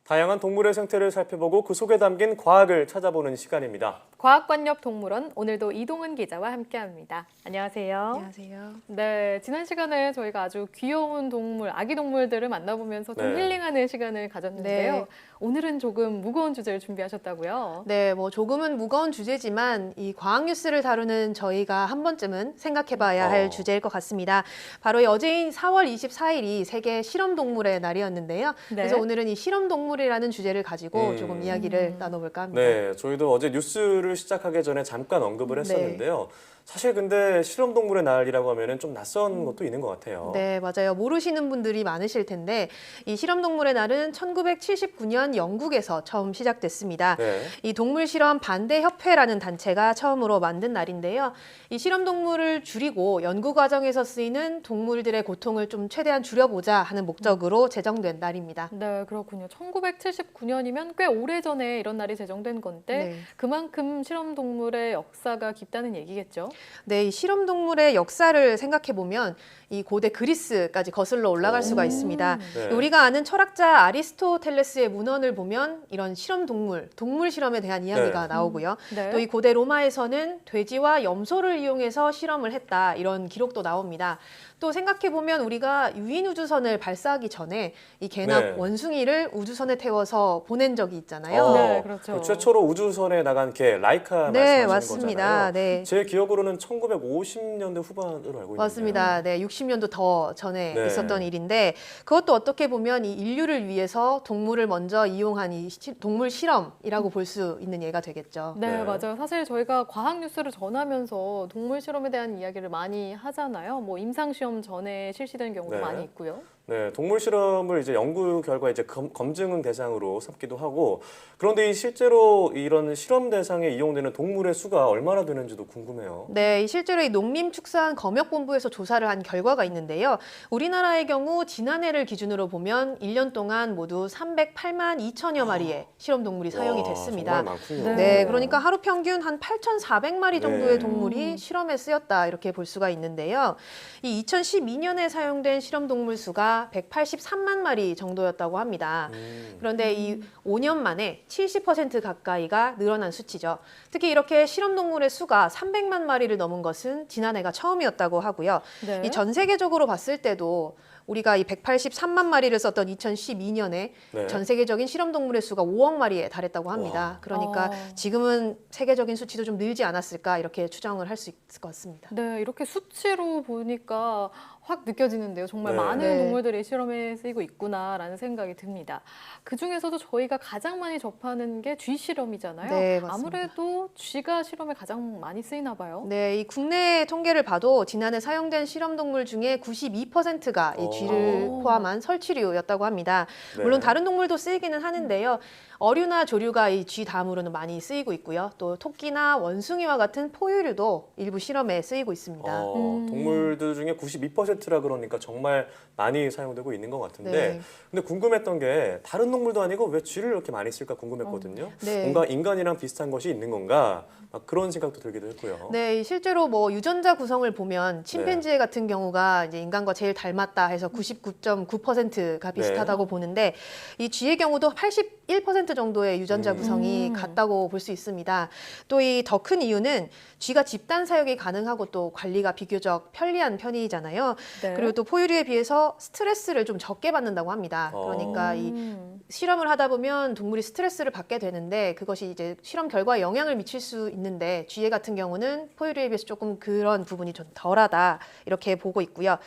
다양한 동물의 생태를 살펴보고 그 속에 담긴 과학을 찾아보는 시간입니다. 과학관엽 동물원, 오늘도 이동은 기자와 함께합니다. 안녕하세요. 안녕하세요. 네, 지난 시간에 저희가 아주 귀여운 동물, 아기 동물들을 만나보면서 좀 네. 힐링하는 시간을 가졌는데요. 네. 오늘은 조금 무거운 주제를 준비하셨다고요? 네, 뭐 조금은 무거운 주제지만 이 과학 뉴스를 다루는 저희가 한 번쯤은 생각해봐야 할 주제일 것 같습니다. 바로 어제인 4월 24일이 세계 실험동물의 날이었는데요. 네. 그래서 오늘은 이 실험동물이라는 주제를 가지고 조금 이야기를 나눠볼까 합니다. 네, 저희도 어제 뉴스를 시작하기 전에 잠깐 언급을 했었는데요. 사실 근데 실험동물의 날이라고 하면은 좀 낯선 것도 있는 것 같아요. 네, 맞아요. 모르시는 분들이 많으실 텐데 이 실험동물의 날은 1979년 영국에서 처음 시작됐습니다. 네. 이 동물실험 반대협회라는 단체가 처음으로 만든 날인데요. 이 실험동물을 줄이고 연구 과정에서 쓰이는 동물들의 고통을 좀 최대한 줄여보자 하는 목적으로 제정된 날입니다. 네, 그렇군요. 1979년이면 꽤 오래전에 이런 날이 제정된 건데 네. 그만큼 실험동물의 역사가 깊다는 얘기겠죠? 네, 이 실험동물의 역사를 생각해보면 이 고대 그리스까지 거슬러 올라갈 수가 있습니다. 네. 우리가 아는 철학자 아리스토텔레스의 문헌을 보면 이런 실험동물, 동물 실험에 대한 이야기가 나오고요. 네. 또 이 고대 로마에서는 돼지와 염소를 이용해서 실험을 했다, 이런 기록도 나옵니다. 또 생각해보면 우리가 유인우주선을 발사하기 전에 이 개나 네. 원숭이를 우주선에 태워서 보낸 적이 있잖아요. 네, 그렇죠. 그 최초로 우주선에 나간 개 라이카 네, 말씀하시는 맞습니다. 거잖아요. 네. 제 기억으로는 1950년대 후반으로 알고 있는데요. 맞습니다. 네, 60년도 더 전에 네. 있었던 일인데 그것도 어떻게 보면 이 인류를 위해서 동물을 먼저 이용한 이 동물 실험이라고 볼 수 있는 예가 되겠죠. 네, 네. 맞아요. 사실 저희가 과학 뉴스를 전하면서 동물 실험에 대한 이야기를 많이 하잖아요. 뭐 임상 시험 전에 실시되는 경우도 네. 많이 있고요. 네, 동물 실험을 이제 연구 결과 이제 검증 대상으로 삼기도 하고, 그런데 이 실제로 이런 실험 대상에 이용되는 동물의 수가 얼마나 되는지도 궁금해요. 네, 이 실제로 이 농림축산검역본부에서 조사를 한 결과가 있는데요. 우리나라의 경우 지난해를 기준으로 보면 1년 동안 모두 308만 2천여 마리의 실험동물이 사용이 와, 됐습니다. 정말 많군요. 네. 네, 그러니까 하루 평균 한 8,400마리 정도의 네. 동물이 실험에 쓰였다, 이렇게 볼 수가 있는데요. 이 2012년에 사용된 실험동물 수가 183만 마리 정도였다고 합니다. 그런데 이 5년 만에 70% 가까이가 늘어난 수치죠. 특히 이렇게 실험동물의 수가 300만 마리를 넘은 것은 지난해가 처음이었다고 하고요. 네. 이 전 세계적으로 봤을 때도 우리가 이 183만 마리를 썼던 2012년에 네. 전 세계적인 실험동물의 수가 5억 마리에 달했다고 합니다. 와. 그러니까 지금은 세계적인 수치도 좀 늘지 않았을까, 이렇게 추정을 할 수 있을 것 같습니다. 네, 이렇게 수치로 보니까 확 느껴지는데요. 정말 네. 많은 네. 동물들이 실험에 쓰이고 있구나라는 생각이 듭니다. 그중에서도 저희가 가장 많이 접하는 게 쥐 실험이잖아요. 네, 맞습니다. 아무래도 쥐가 실험에 가장 많이 쓰이나 봐요. 네, 이 국내 통계를 봐도 지난해 사용된 실험동물 중에 92%가 이 쥐를 오. 포함한 설치류였다고 합니다. 네. 물론 다른 동물도 쓰이기는 하는데요. 어류나 조류가 이 쥐 다음으로는 많이 쓰이고 있고요. 또 토끼나 원숭이와 같은 포유류도 일부 실험에 쓰이고 있습니다. 동물들 중에 92%라 그러니까 정말 많이 사용되고 있는 것 같은데, 네. 근데 궁금했던 게 다른 동물도 아니고 왜 쥐를 이렇게 많이 쓸까 궁금했거든요. 네. 뭔가 인간이랑 비슷한 것이 있는 건가? 막 그런 생각도 들기도 했고요. 네, 실제로 뭐 유전자 구성을 보면 침팬지 같은 경우가 이제 인간과 제일 닮았다 해서 99.9%가 비슷하다고 보는데 이 쥐의 경우도 81% 정도의 유전자 구성이 같다고 볼 수 있습니다. 또 이 더 큰 이유는 쥐가 집단 사육이 가능하고 또 관리가 비교적 편리한 편이잖아요. 네. 그리고 또 포유류에 비해서 스트레스를 좀 적게 받는다고 합니다. 그러니까 이 실험을 하다 보면 동물이 스트레스를 받게 되는데 그것이 이제 실험 결과에 영향을 미칠 수 있는데 쥐 같은 경우는 포유류에 비해서 조금 그런 부분이 좀 덜하다, 이렇게 보고 있고요.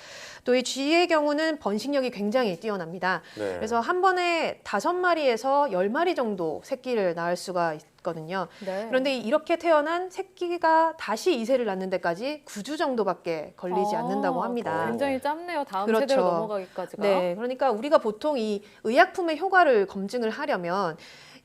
또 이 쥐의 경우는 번식력이 굉장히 뛰어납니다. 네. 그래서 한 번에 5마리에서 10마리 정도 새끼를 낳을 수가 있거든요. 네. 그런데 이렇게 태어난 새끼가 다시 이세를 낳는 데까지 9주 정도밖에 걸리지 않는다고 합니다. 굉장히 짧네요. 다음 그렇죠. 세대로 넘어가기까지가. 네, 그러니까 우리가 보통 이 의약품의 효과를 검증을 하려면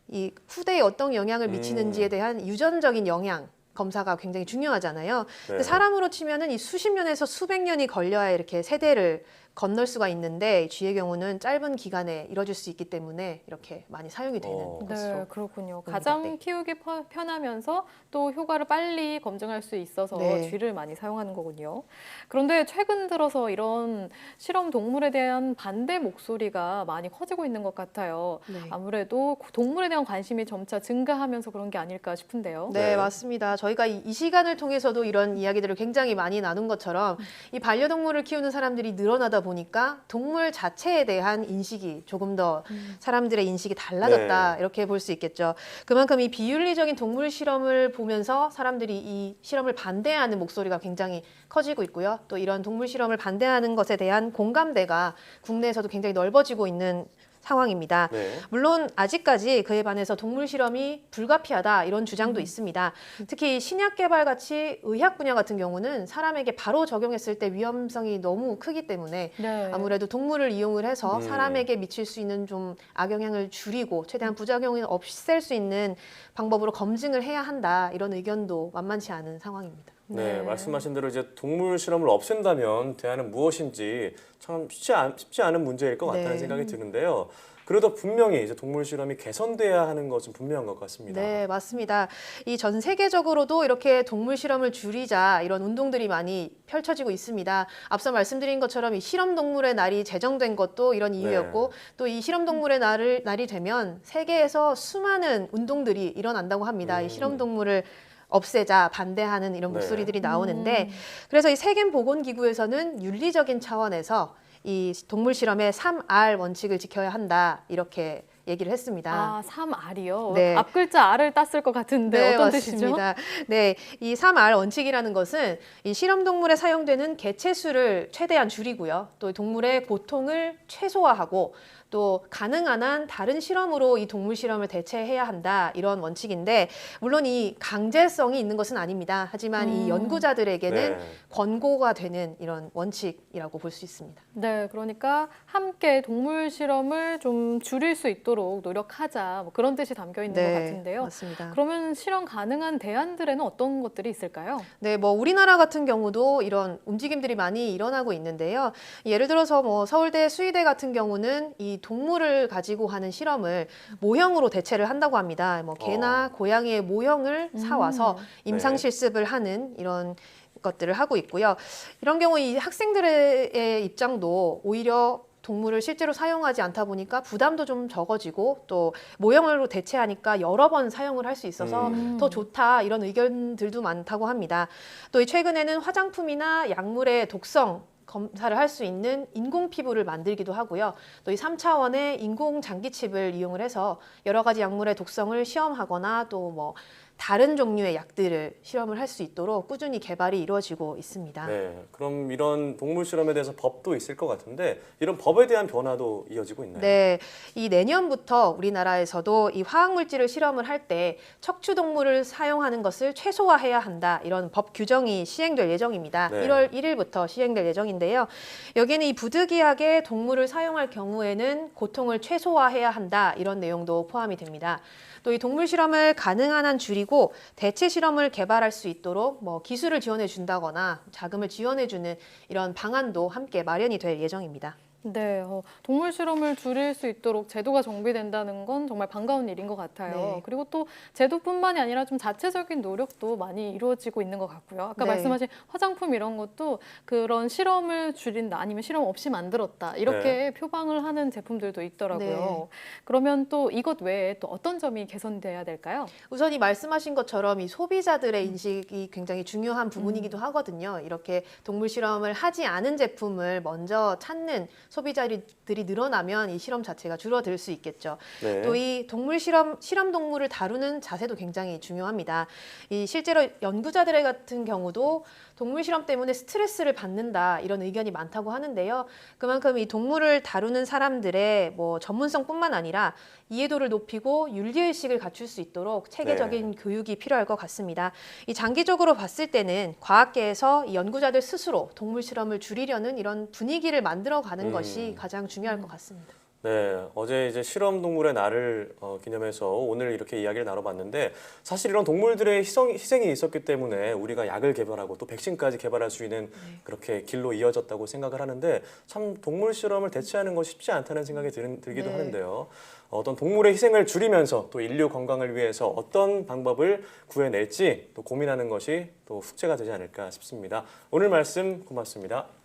이 후대에 어떤 영향을 미치는지에 대한 유전적인 영향 검사가 굉장히 중요하잖아요. 근데 네. 사람으로 치면은 이 수십 년에서 수백 년이 걸려야 이렇게 세대를 건널 수가 있는데 쥐의 경우는 짧은 기간에 이뤄질 수 있기 때문에 이렇게 많이 사용이 되는 것으로 네, 그렇군요. 봅니다. 가장 네. 키우기 편하면서 또 효과를 빨리 검증할 수 있어서 네. 쥐를 많이 사용하는 거군요. 그런데 최근 들어서 이런 실험 동물에 대한 반대 목소리가 많이 커지고 있는 것 같아요. 네. 아무래도 동물에 대한 관심이 점차 증가하면서 그런 게 아닐까 싶은데요. 네, 네. 맞습니다. 저희가 이 시간을 통해서도 이런 이야기들을 굉장히 많이 나눈 것처럼 이 반려동물을 키우는 사람들이 늘어나다 보니까 동물 자체에 대한 인식이 조금 더 사람들의 인식이 달라졌다 네. 이렇게 볼 수 있겠죠. 그만큼 이 비윤리적인 동물 실험을 보면서 사람들이 이 실험을 반대하는 목소리가 굉장히 커지고 있고요. 또 이런 동물 실험을 반대하는 것에 대한 공감대가 국내에서도 굉장히 넓어지고 있는 상황입니다. 네. 물론 아직까지 그에 반해서 동물 실험이 불가피하다 이런 주장도 있습니다. 특히 신약 개발 같이 의학 분야 같은 경우는 사람에게 바로 적용했을 때 위험성이 너무 크기 때문에 네. 아무래도 동물을 이용을 해서 음. 사람에게 미칠 수 있는 좀 악영향을 줄이고 최대한 부작용을 없앨 수 있는 방법으로 검증을 해야 한다 이런 의견도 만만치 않은 상황입니다. 네, 말씀하신 대로 이제 동물 실험을 없앤다면 대안은 무엇인지 참 쉽지 않은 문제일 것 같다는 네. 생각이 드는데요. 그래도 분명히 이제 동물 실험이 개선돼야 하는 것은 분명한 것 같습니다. 네, 맞습니다. 이 전 세계적으로도 이렇게 동물 실험을 줄이자 이런 운동들이 많이 펼쳐지고 있습니다. 앞서 말씀드린 것처럼 이 실험 동물의 날이 제정된 것도 이런 이유였고 또 이 실험 동물의 날이 되면 세계에서 수많은 운동들이 일어난다고 합니다. 이 실험 동물을 없애자 반대하는 이런 네. 목소리들이 나오는데 그래서 이 세계보건기구에서는 윤리적인 차원에서 이 동물 실험의 3R 원칙을 지켜야 한다 이렇게 얘기를 했습니다. 아, 3R이요? 네. 앞 글자 R을 땄을 것 같은데 어떤 뜻이죠? 맞습니다. 네, 이 3R 원칙이라는 것은 이 실험 동물에 사용되는 개체 수를 최대한 줄이고요. 또 동물의 고통을 최소화하고 또 가능한 한 다른 실험으로 이 동물 실험을 대체해야 한다 이런 원칙인데 물론 이 강제성이 있는 것은 아닙니다. 하지만 이 연구자들에게는 네. 권고가 되는 이런 원칙이라고 볼 수 있습니다. 네, 그러니까 함께 동물 실험을 좀 줄일 수 있도록 노력하자 뭐 그런 뜻이 담겨 있는 것 같은데요. 맞습니다. 그러면 실험 가능한 대안들에는 어떤 것들이 있을까요? 네, 뭐 우리나라 같은 경우도 이런 움직임들이 많이 일어나고 있는데요. 예를 들어서 뭐 서울대 수의대 같은 경우는 이 동물을 가지고 하는 실험을 모형으로 대체를 한다고 합니다. 뭐 개나 고양이의 모형을 사와서 임상 네. 실습을 하는 이런 것들을 하고 있고요. 이런 경우 이 학생들의 입장도 오히려 동물을 실제로 사용하지 않다 보니까 부담도 좀 적어지고 또 모형으로 대체하니까 여러 번 사용을 할 수 있어서 더 좋다 이런 의견들도 많다고 합니다. 또 이 최근에는 화장품이나 약물의 독성 검사를 할 수 있는 인공 피부를 만들기도 하고요. 또 이 3차원의 인공 장기칩을 이용을 해서 여러 가지 약물의 독성을 시험하거나 또 뭐 다른 종류의 약들을 실험을 할 수 있도록 꾸준히 개발이 이루어지고 있습니다. 네, 그럼 이런 동물 실험에 대해서 법도 있을 것 같은데 이런 법에 대한 변화도 이어지고 있나요? 네, 이 내년부터 우리나라에서도 이 화학물질을 실험을 할 때 척추 동물을 사용하는 것을 최소화해야 한다. 이런 법 규정이 시행될 예정입니다. 네. 1월 1일부터 시행될 예정인데요. 여기는 이 부득이하게 동물을 사용할 경우에는 고통을 최소화해야 한다. 이런 내용도 포함이 됩니다. 또 이 동물 실험을 가능한 한 줄이고 대체 실험을 개발할 수 있도록 뭐 기술을 지원해 준다거나 자금을 지원해 주는 이런 방안도 함께 마련이 될 예정입니다. 네, 동물 실험을 줄일 수 있도록 제도가 정비된다는 건 정말 반가운 일인 것 같아요. 네. 그리고 또 제도뿐만이 아니라 좀 자체적인 노력도 많이 이루어지고 있는 것 같고요. 아까 네. 말씀하신 화장품 이런 것도 그런 실험을 줄인다 아니면 실험 없이 만들었다 이렇게 표방을 하는 제품들도 있더라고요. 네. 그러면 또 이것 외에 또 어떤 점이 개선돼야 될까요? 우선 이 말씀하신 것처럼 이 소비자들의 인식이 굉장히 중요한 부분이기도 하거든요. 이렇게 동물 실험을 하지 않은 제품을 먼저 찾는 소비자들이 늘어나면 이 실험 자체가 줄어들 수 있겠죠. 네. 또 이 동물 실험 동물을 다루는 자세도 굉장히 중요합니다. 이 실제로 연구자들 같은 경우도 동물 실험 때문에 스트레스를 받는다 이런 의견이 많다고 하는데요. 그만큼 이 동물을 다루는 사람들의 뭐 전문성뿐만 아니라 이해도를 높이고 윤리의식을 갖출 수 있도록 체계적인 교육이 필요할 것 같습니다. 이 장기적으로 봤을 때는 과학계에서 이 연구자들 스스로 동물 실험을 줄이려는 이런 분위기를 만들어가는 것이 가장 중요할 것 같습니다. 네, 어제 이제 실험 동물의 날을 기념해서 오늘 이렇게 이야기를 나눠봤는데 사실 이런 동물들의 희생이 있었기 때문에 우리가 약을 개발하고 또 백신까지 개발할 수 있는 그렇게 길로 이어졌다고 생각을 하는데 참 동물 실험을 대체하는 건 쉽지 않다는 생각이 들기도 네. 하는데요. 어떤 동물의 희생을 줄이면서 또 인류 건강을 위해서 어떤 방법을 구해낼지 또 고민하는 것이 또 숙제가 되지 않을까 싶습니다. 오늘 말씀 고맙습니다.